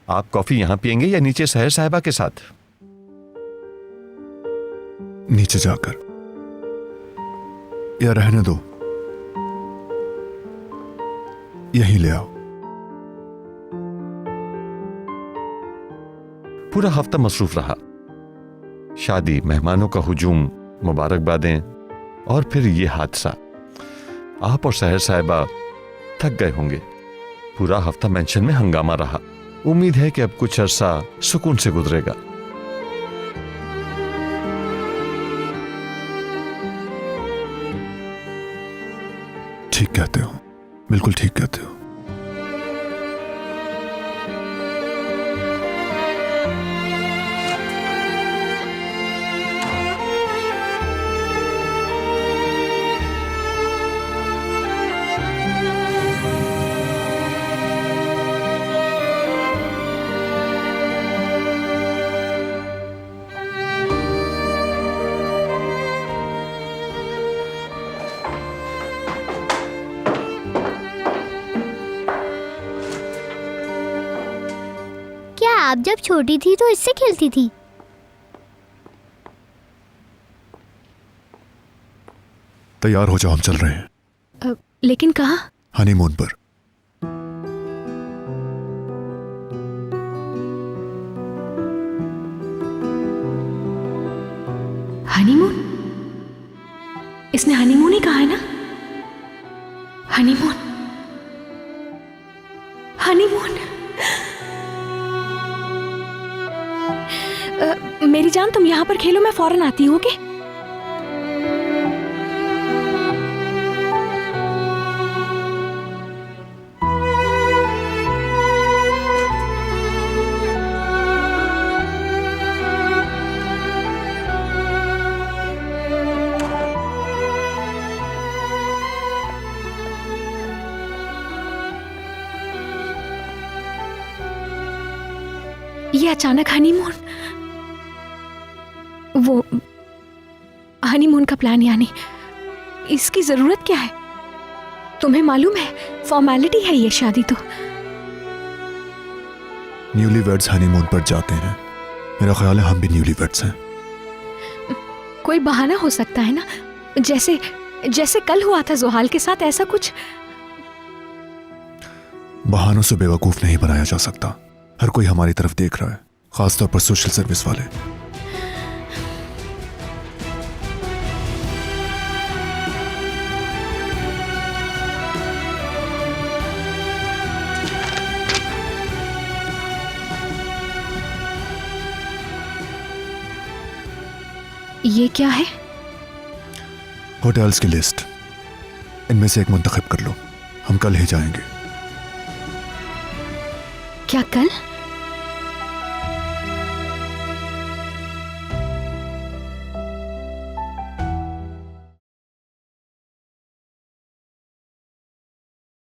आप कॉफी यहां पियेंगे या नीचे सहर साहिबा के साथ? नीचे जाकर, या रहने दो, यहीं ले आओ। पूरा हफ्ता मसरूफ रहा। शादी, मेहमानों का हुजूम, मुबारकबादें और फिर ये हादसा। आप और सहर साहिबा थक गए होंगे। पूरा हफ्ता मेंशन में हंगामा रहा। उम्मीद है कि अब कुछ अरसा सुकून से गुजरेगा। ठीक कहते हो, बिल्कुल ठीक कहते हो। आप जब छोटी थी तो इससे खेलती थी? तैयार हो जाओ, हम चल रहे हैं। लेकिन कहाँ? हनीमून पर। हनीमून? इसने हनीमून ही कहा है ना? Honeymoon, honeymoon. मेरी जान, तुम यहाँ पर खेलो, मैं फौरन आती हूँ। ओके? ये अचानक हनीमून, वो हनीमून का प्लान, यानी इसकी जरूरत क्या है? तुम्हें मालूम है, फॉर्मेलिटी है ये शादी तो। न्यूलीवेड्स हनीमून पर जाते हैं। मेरा ख्याल है हम भी न्यूलीवेड्स हैं। कोई बहाना हो सकता है ना, जैसे जैसे कल हुआ था जोहाल के साथ, ऐसा कुछ। बहानों से बेवकूफ नहीं बनाया जा सकता। हर कोई हमारी तरफ देख रहा है, खासतौर पर सोशल सर्विस वाले। ये क्या है? होटल्स की लिस्ट। इनमें से एक मुंतखब कर लो, हम कल ही जाएंगे। क्या कल?